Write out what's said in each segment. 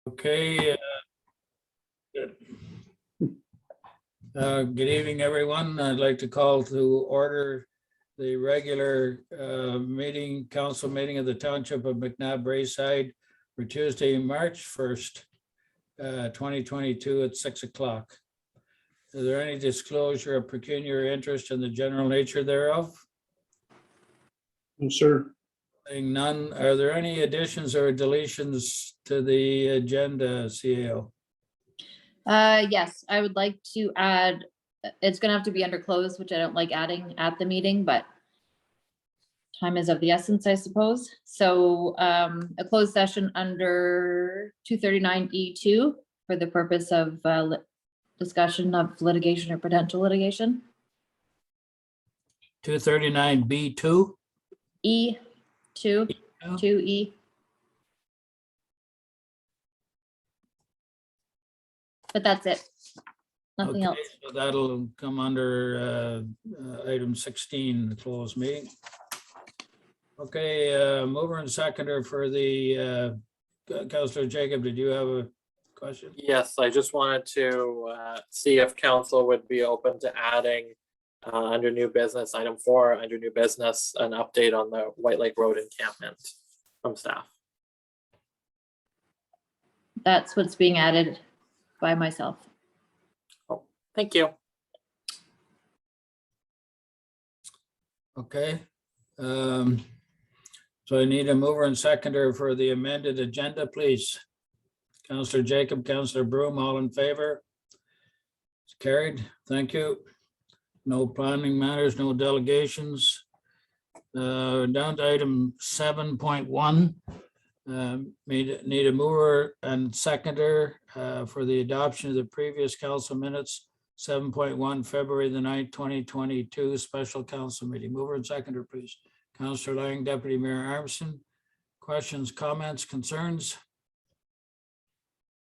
Okay. Good evening, everyone. I'd like to call to order the regular council meeting of the Township of McNabb Braeside for Tuesday, March 1st, 2022 at 6 o'clock. Is there any disclosure of pecuniary interest in the general nature thereof? No, sir. Seeing none, are there any additions or deletions to the agenda, CAO? Yes, I would like to add, it's gonna have to be under closed, which I don't like adding at the meeting, but time is of the essence, I suppose. So a closed session under 239E2 for the purpose of discussion of litigation or potential litigation. 239B2? E2, 2E. But that's it. Nothing Okay, else. so that'll come under item 16, the closed meeting. Okay, mover and seconder for the Councillor Jacob, did you have a question? Yes, I just wanted to see if council would be open to adding under new business, item 4, under new business, an update on the White Lake Road encampment from staff. That's what's being added by myself. Thank you. Okay. So I need a mover and seconder for the amended agenda, please. Councillor Jacob, Councillor Broom, all in favor? It's carried. Thank you. No planning matters, no delegations. Down to item 7.1. Need a mover and seconder for the adoption of the previous council minutes, 7.1, February the 9th, 2022, special council meeting. Mover and seconder, please. Councillor Lang, Deputy Mayor Armstrong. Questions, comments, concerns?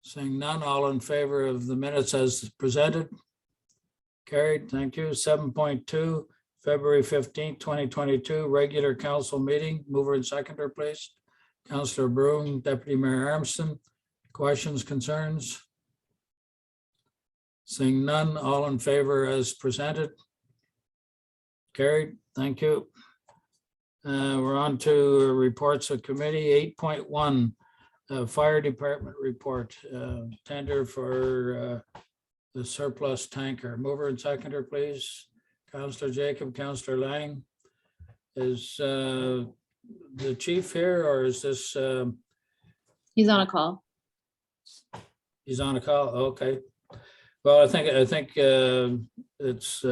Seeing none, all in favor of the minutes as presented? Carried, thank you. 7.2, February 15th, 2022, regular council meeting. Mover and seconder, please. Councillor Broom, Deputy Mayor Armstrong. Questions, concerns? Seeing none, all in favor as presented? Carried, thank you. We're on to reports of committee. 8.1, fire department report, tender for the surplus tanker. Mover and seconder, please. Councillor Jacob, Councillor Lang. Is the chief here, or is this? He's on a call. He's on a call. Okay. Well, I think it's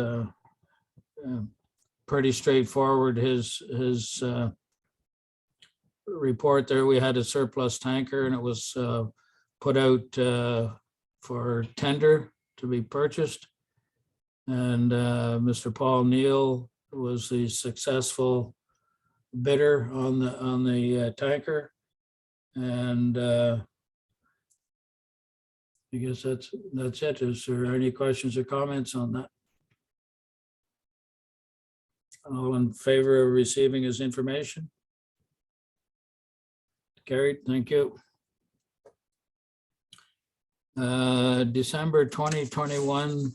pretty straightforward. His report there. We had a surplus tanker, and it was put out for tender to be purchased, and Mr. Paul Neal was the successful bidder on the tanker, and I guess that's it. Is there any questions or comments on that? All in favor of receiving his information? Carried, thank you. December 2021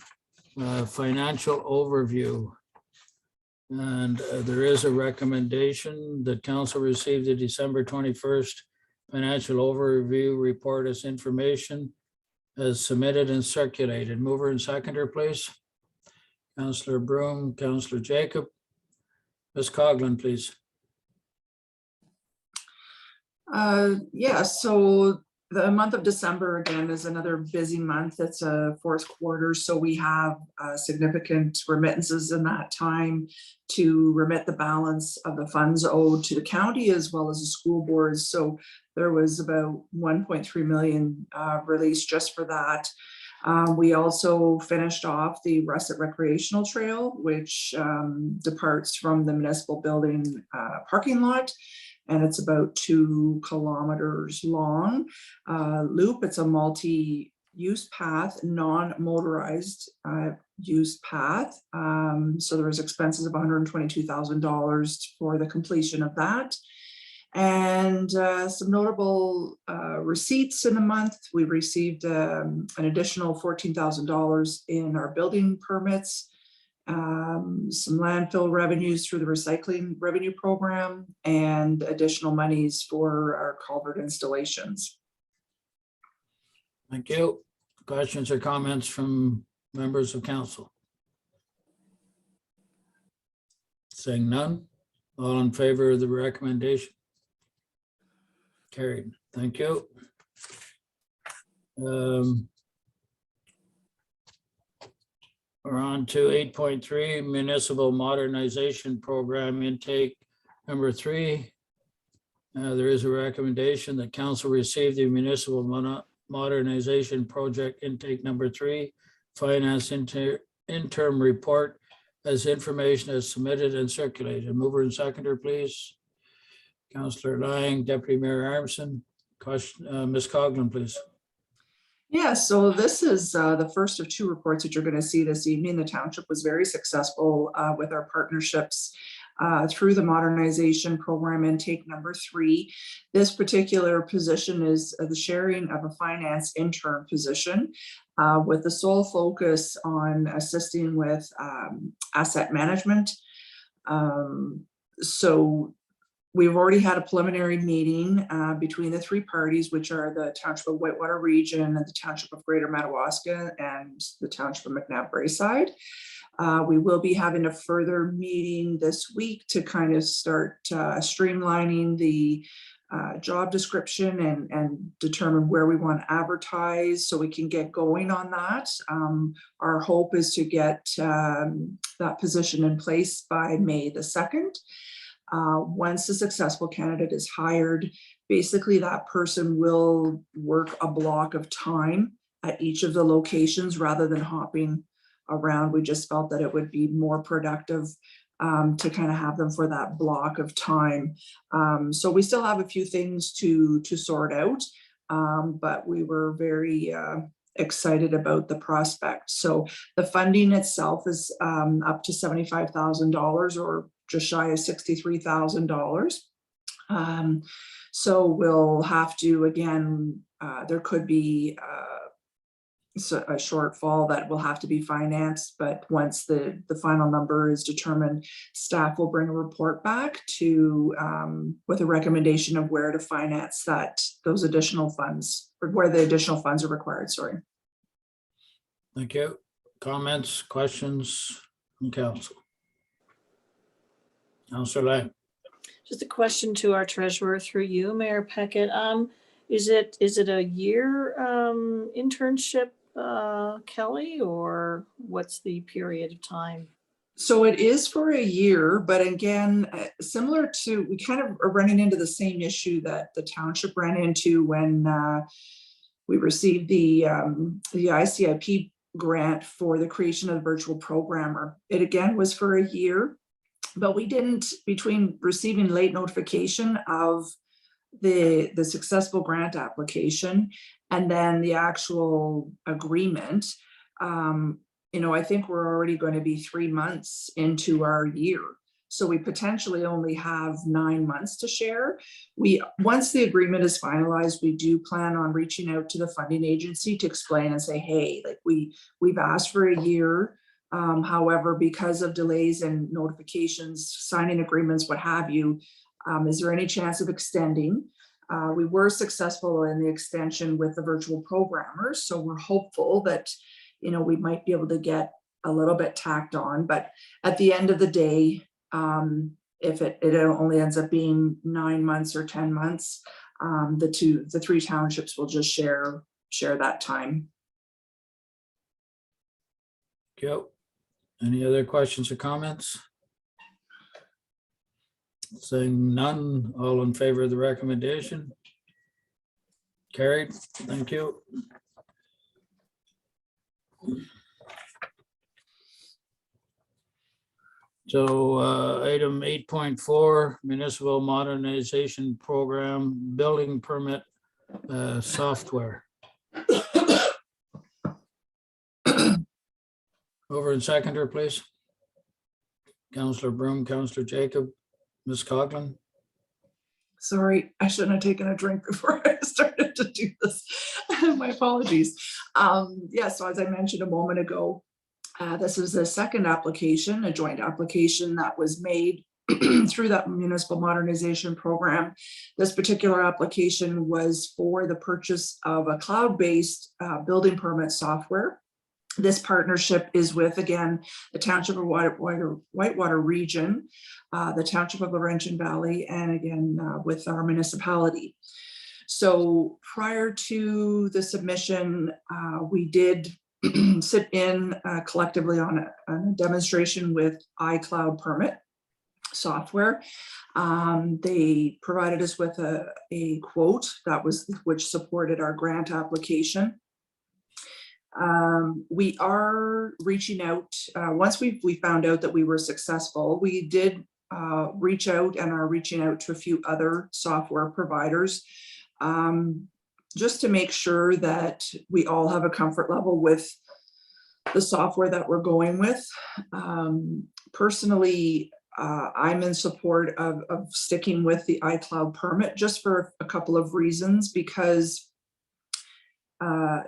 financial overview. And there is a recommendation that council received the December 21st financial overview report as information as submitted and circulated. Mover and seconder, please. Councillor Broom, Councillor Jacob. Ms. Coughlin, please. Yeah, so the month of December, again, is another busy month. It's a fourth quarter, so we have significant remittances in that time to remit the balance of the funds owed to the county as well as the school boards. So there was about 1.3 million released just for that. We also finished off the Russet Recreational Trail, which departs from the municipal building parking lot. And it's about 2 kilometers long loop. It's a multi-use path, non-motorized use path. So there was expenses of $122,000 for the completion of that. And some notable receipts in the month. We received an additional $14,000 in our building permits, some landfill revenues through the recycling revenue program, and additional monies for our culvert installations. Thank you. Questions or comments from members of council? Saying none, all in favor of the recommendation? Carried. Thank you. We're on to 8.3 Municipal Modernization Program Intake number 3. There is a recommendation that council receive the Municipal Modernization Project Intake number 3 Finance Interim Report as information is submitted and circulated. Mover and seconder, please. Councillor Lang, Deputy Mayor Armson. Question, Ms. Coughlin, please. Yeah, so this is the first of 2 reports that you're going to see this evening. The township was very successful with our partnerships through the modernization program intake number 3. This particular position is the sharing of a finance intern position with the sole focus on assisting with asset management. So we've already had a preliminary meeting between the 3 parties, which are the Township of Whitewater Region and the Township of Greater Madawaska and the Township of McNabb-Braeside. We will be having a further meeting this week to kind of start streamlining the job description and determine where we want to advertise so we can get going on that. Our hope is to get that position in place by May the 2nd. Once a successful candidate is hired, basically that person will work a block of time at each of the locations rather than hopping around. We just felt that it would be more productive to kind of have them for that block of time. So we still have a few things to sort out, but we were very excited about the prospect. So the funding itself is up to $75,000 or just shy of $63,000. So we'll have to, again, there could be a shortfall that will have to be financed, but once the final number is determined, staff will bring a report back to with a recommendation of where to finance those additional funds, or where the additional funds are required, sorry. Thank you. Comments, questions from council? Councillor Lang. Just a question to our treasurer through you, Mayor Peckett. Is it a year internship, Kelly, or what's the period of time? So it is for a year, but again, similar to, we kind of are running into the same issue that the township ran into when we received the ICIP grant for the creation of the virtual programmer. It again was for a year, but we didn't, between receiving late notification of the successful grant application and then the actual agreement, I think we're already going to be 3 months into our year. So we potentially only have 9 months to share. Once the agreement is finalized, we do plan on reaching out to the funding agency to explain and say, hey, like we've asked for a year. However, because of delays and notifications, signing agreements, what have you, is there any chance of extending? We were successful in the extension with the virtual programmers, so we're hopeful that we might be able to get a little bit tacked on. But at the end of the day, if it only ends up being 9 months or 10 months, the 3 townships will just share that time. Yep. Any other questions or comments? Saying none, all in favor of the recommendation? Carried. Thank you. So item 8.4, Municipal Modernization Program Building Permit Software. Over and seconder, please. Councillor Broom, Councillor Jacob, Ms. Coughlin. Sorry, I shouldn't have taken a drink before I started to do this. My apologies. Yeah, so as I mentioned a moment ago, this is the second application, a joint application that was made through that municipal modernization program. This particular application was for the purchase of a cloud-based building permit software. This partnership is with, again, the Township of Whitewater Region, the Township of Laurentian Valley, and again, with our municipality. So prior to the submission, we did sit in collectively on a demonstration with iCloud Permit software. They provided us with a quote which supported our grant application. We are reaching out, once we found out that we were successful, we did reach out and are reaching out to a few other software providers, just to make sure that we all have a comfort level with the software that we're going with. Personally, I'm in support of sticking with the iCloud Permit, just for a couple of reasons, because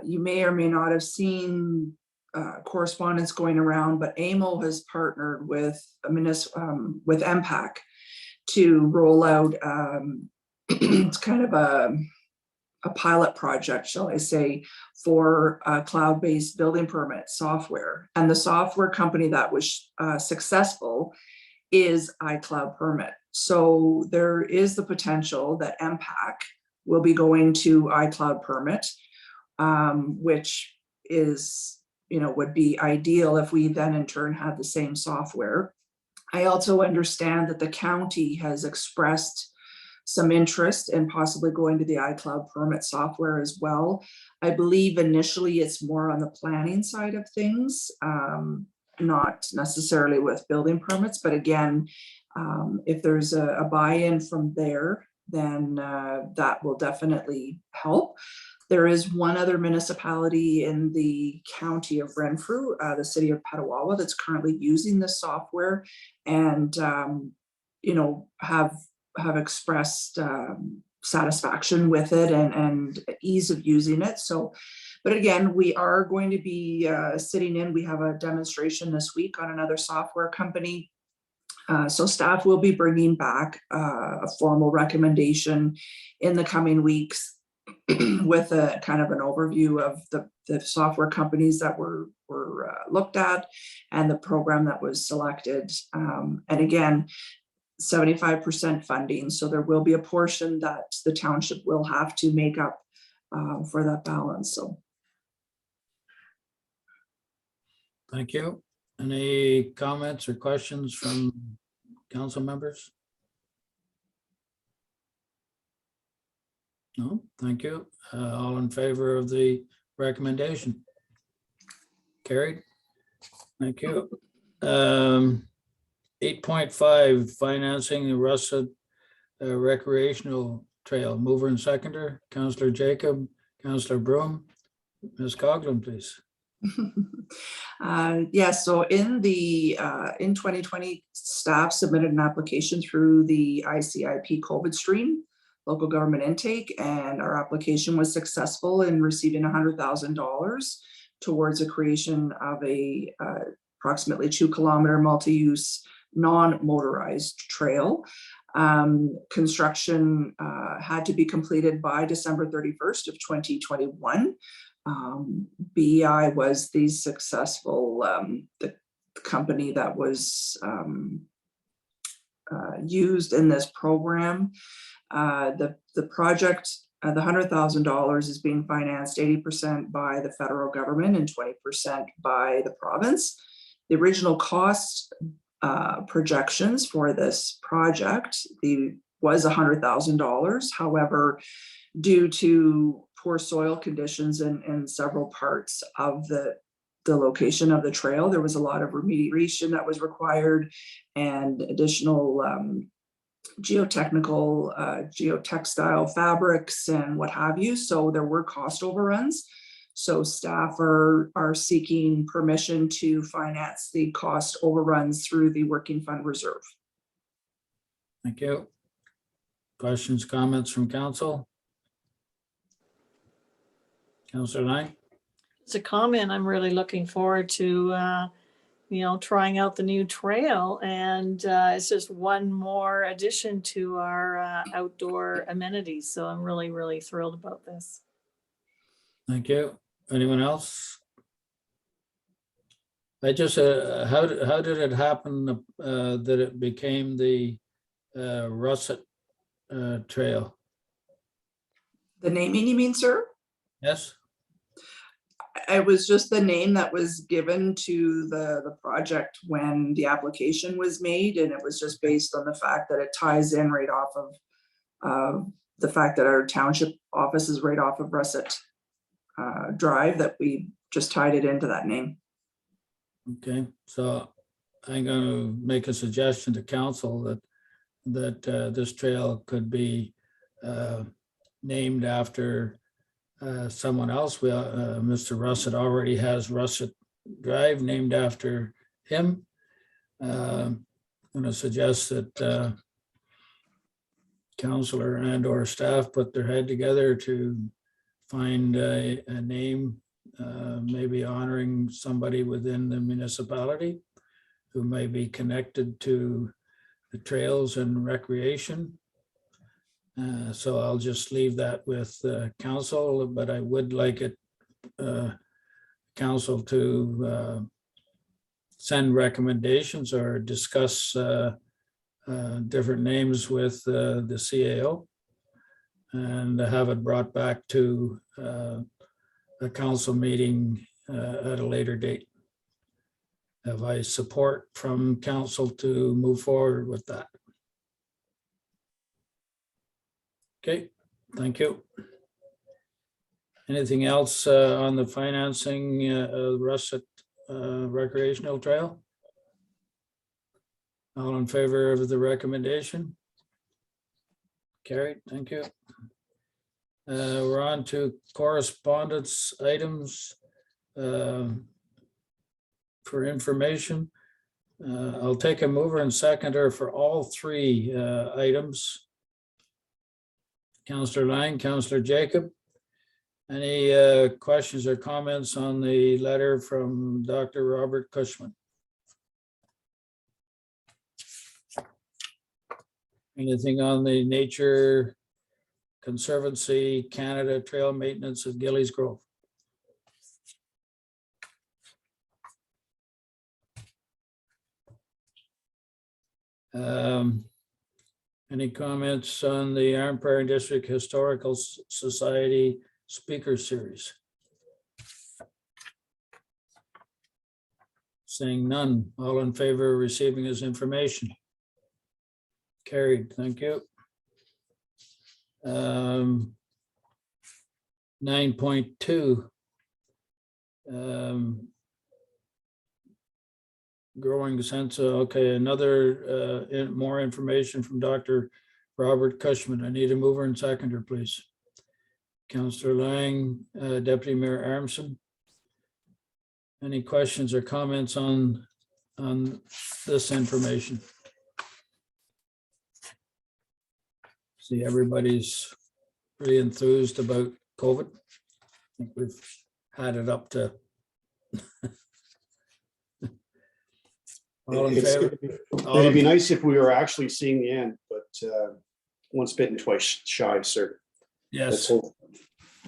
you may or may not have seen correspondence going around, but AMO has partnered with MPAC to roll out it's kind of a pilot project, shall I say, for cloud-based building permit software. And the software company that was successful is iCloud Permit. So there is the potential that MPAC will be going to iCloud Permit, which is, would be ideal if we then in turn had the same software. I also understand that the county has expressed some interest in possibly going to the iCloud Permit software as well. I believe initially it's more on the planning side of things, not necessarily with building permits, but again, if there's a buy-in from there, then that will definitely help. There is one other municipality in the county of Renfrew, the city of Petawawa, that's currently using this software and, have expressed satisfaction with it and ease of using it. So, but again, we are going to be sitting in, we have a demonstration this week on another software company. So staff will be bringing back a formal recommendation in the coming weeks with a kind of an overview of the software companies that were looked at and the program that was selected. And again, 75% funding. So there will be a portion that the township will have to make up for that balance. So. Thank you. Any comments or questions from council members? No, thank you. All in favor of the recommendation? Carried. Thank you. 8.5, financing the Russet recreational trail. Mover and seconder, Councillor Jacob, Councillor Broom. Ms. Coughlin, please. Yes, so in 2020, staff submitted an application through the ICIP COVID stream, local government intake, and our application was successful in receiving $100,000 towards the creation of a approximately 2-kilometer multi-use non-motorized trail. Construction had to be completed by December 31st of 2021. BEI was the successful the company that was used in this program. The project, the $100,000 is being financed 80% by the federal government and 20% by the province. The original cost projections for this project was $100,000. However, due to poor soil conditions in several parts of the location of the trail, there was a lot of remediation that was required and additional geotechnical, geotextile fabrics and what have you. So there were cost overruns. So staff are seeking permission to finance the cost overruns through the working fund reserve. Thank you. Questions, comments from council? Councillor Lang? It's a comment. I'm really looking forward to, trying out the new trail, and it's just one more addition to our outdoor amenities. So I'm really, really thrilled about this. Thank you. Anyone else? I just, how did it happen that it became the Russet Trail? The naming, you mean, sir? Yes? It was just the name that was given to the project when the application was made, and it was just based on the fact that it ties in right off of the fact that our township office is right off of Russet Drive, that we just tied it into that name. Okay, so I'm going to make a suggestion to council that this trail could be named after someone else. Mr. Russet already has Russet Drive named after him. I'm going to suggest that councillor and or staff put their head together to find a name, maybe honoring somebody within the municipality who may be connected to the trails and recreation. So I'll just leave that with council, but I would like it council to send recommendations or discuss different names with the CAO and have it brought back to a council meeting at a later date. Have I support from council to move forward with that? Okay, thank you. Anything else on the financing Russet Recreational Trail? All in favor of the recommendation? Carried, thank you. We're on to correspondence items for information. I'll take a mover and seconder for all three items. Councillor Lang, Councillor Jacob. Any questions or comments on the letter from Dr. Robert Cushman? Anything on the Nature Conservancy Canada Trail Maintenance at Gillies Grove? Any comments on the Arm Prairie District Historical Society Speaker Series? Saying none, all in favor of receiving his information? Carried, thank you. 9.2. Growing sense, okay, another more information from Dr. Robert Cushman. I need a mover and seconder, please. Councillor Lang, Deputy Mayor Armson. Any questions or comments on this information? See, everybody's really enthused about COVID. I think we've had it up to all in favor. It'd be nice if we were actually seeing the end, but once bitten, twice shy, sir. Let's Yes, hope.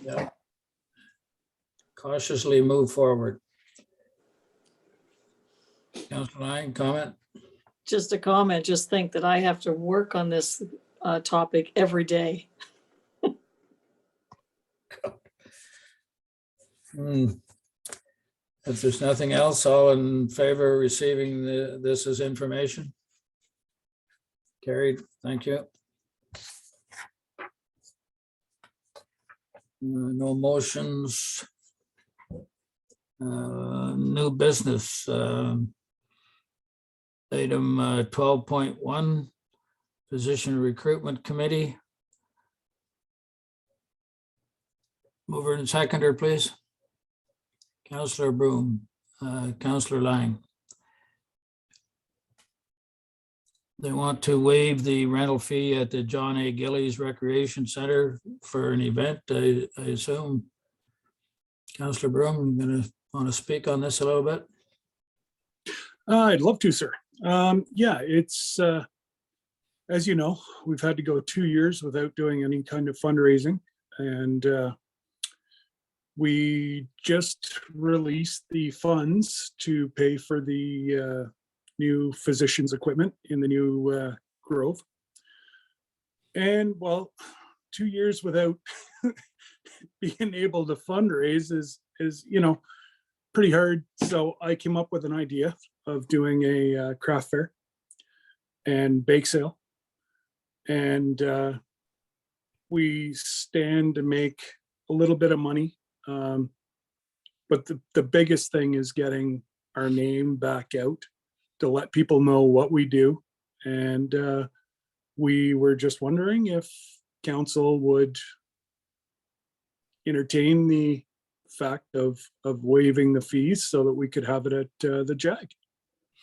yeah. Cautiously move forward. Councillor Lang, comment? Just a comment, just think that I have to work on this topic every day. If there's nothing else, all in favor of receiving this as information? Carried, thank you. No motions. New business. Item 12.1, Physician Recruitment Committee. Mover and seconder, please. Councillor Broom, Councillor Lang. They want to waive the rental fee at the John A. Gillies Recreation Center for an event, I assume. Councillor Broom, you gonna want to speak on this a little bit? I'd love to, sir. Yeah, it's, as you know, we've had to go 2 years without doing any kind of fundraising. And we just released the funds to pay for the new physician's equipment in the new Grove. And well, 2 years without being able to fundraise is, pretty hard. So I came up with an idea of doing a craft fair and bake sale. And we stand to make a little bit of money. But the biggest thing is getting our name back out to let people know what we do. And we were just wondering if council would entertain the fact of waiving the fees so that we could have it at the JAG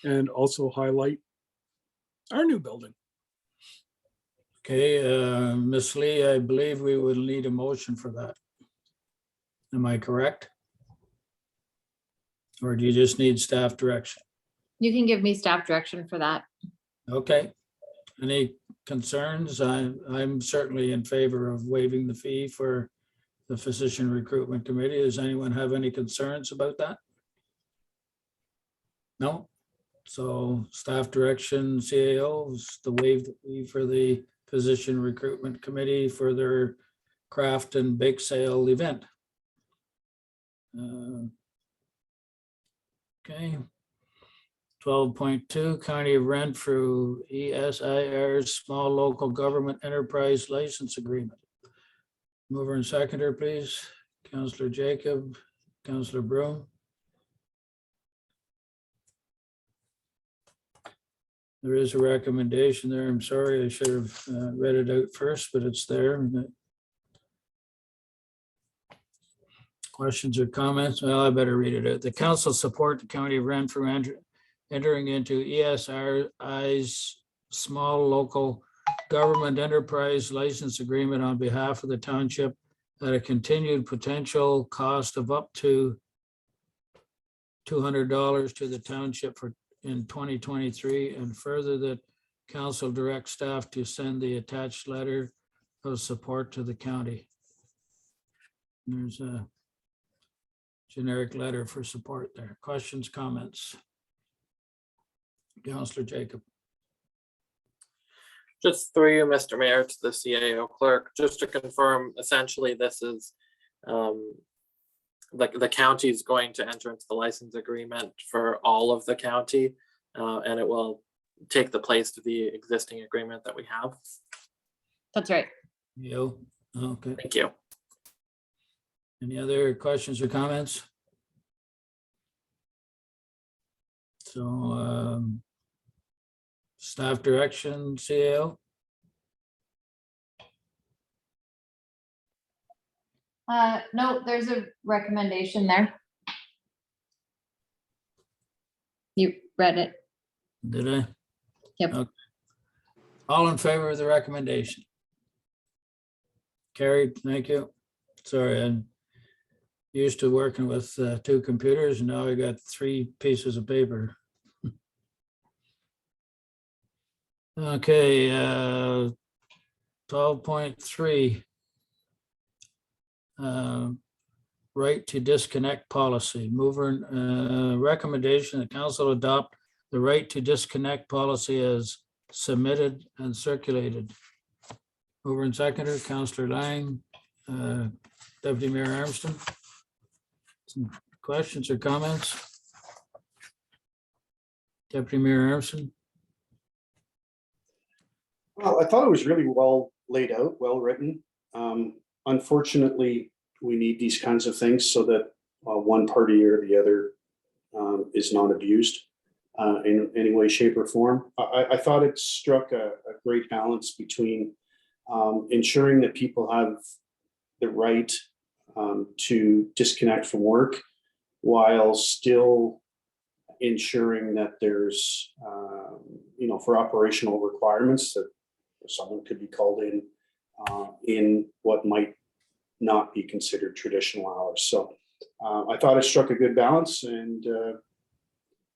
and also highlight our new building. Okay, Ms. Lee, I believe we would need a motion for that. Am I correct? Or do you just need staff direction? You can give me staff direction for that. Okay. Any concerns? I'm certainly in favor of waiving the fee for the Physician Recruitment Committee. Does anyone have any concerns about that? No? So staff direction, CAO is to waive the fee for the Physician Recruitment Committee for their craft and bake sale event. Okay. 12.2, County of Renfrew ESIR's Small Local Government Enterprise License Agreement. Mover and seconder, please. Councillor Jacob, Councillor Broom. There is a recommendation there. I'm sorry, I should have read it out first, but it's there. Questions or comments? Well, I better read it out. The council support the County of Renfrew entering into ESRI's Small Local Government Enterprise License Agreement on behalf of the township at a continued potential cost of up to $200 to the township for in 2023, and further that council directs staff to send the attached letter of support to the county. There's a generic letter for support there. Questions, comments? Councillor Jacob. Just through you, Mr. Mayor, to the CAO clerk, just to confirm, essentially this is the county is going to enter into the license agreement for all of the county, and it will take the place of the existing agreement that we have. That's right. You, okay. Thank you. Any other questions or comments? So staff direction, CAO? No, there's a recommendation there. You read it. Did I? Yep. Okay. All in favor of the recommendation? Carried, thank you. Sorry, I'm used to working with 2 computers and now I got 3 pieces of paper. Okay, 12.3. Right to disconnect policy. Mover, recommendation that council adopt the right to disconnect policy as submitted and circulated. Mover and seconder, Councillor Lang, Deputy Mayor Armstrong. Some questions or comments? Deputy Mayor Armstrong. Well, I thought it was really well laid out, well written. Unfortunately, we need these kinds of things so that one party or the other is not abused in any way, shape, or form. I thought it struck a great balance between ensuring that people have the right to disconnect from work while still ensuring that there's, for operational requirements that someone could be called in what might not be considered traditional hours. So I thought it struck a good balance, and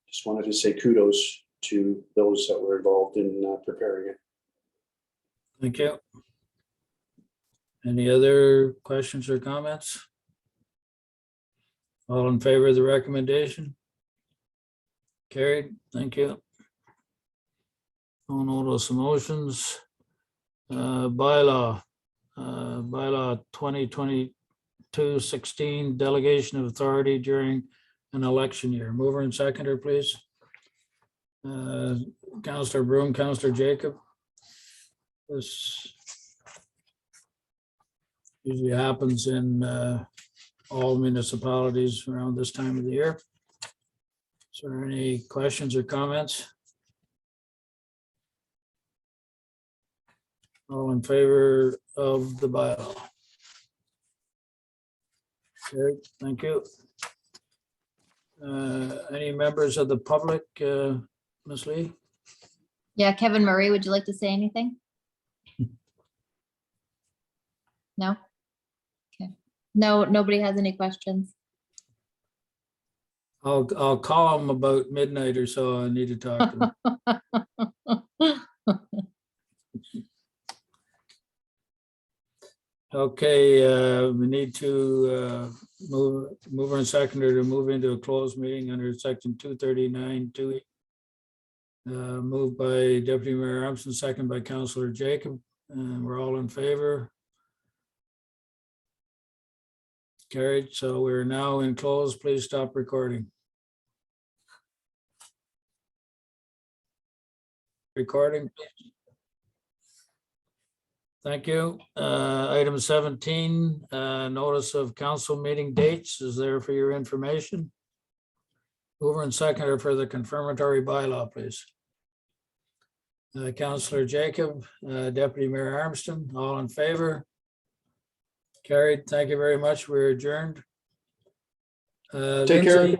just wanted to say kudos to those that were involved in preparing it. Thank you. Any other questions or comments? All in favor of the recommendation? Carried, thank you. No notice of motions. Bylaw 2022-16, delegation of authority during an election year. Mover and seconder, please. Councillor Broom, Councillor Jacob. This usually happens in all municipalities around this time of the year. Is there any questions or comments? All in favor of the bylaw? Okay, thank you. Any members of the public, Ms. Lee? Yeah, Kevin Murray, would you like to say anything? No? Okay. No, nobody has any questions. I'll call him about midnight or so. I need to talk to him. Okay, we need to move and seconder to move into a closed meeting under section 239(2). Moved by Deputy Mayor Armstrong, second by Councillor Jacob, and we're all in favor. Carried, so we're now in close. Please stop recording. Recording, please. Thank you. Item 17, notice of council meeting dates is there for your information. Mover and seconder for the confirmatory bylaw, please. Councillor Jacob, Deputy Mayor Armstrong, all in favor? Carried. Thank you very much. We're adjourned. Take care. Lindsay,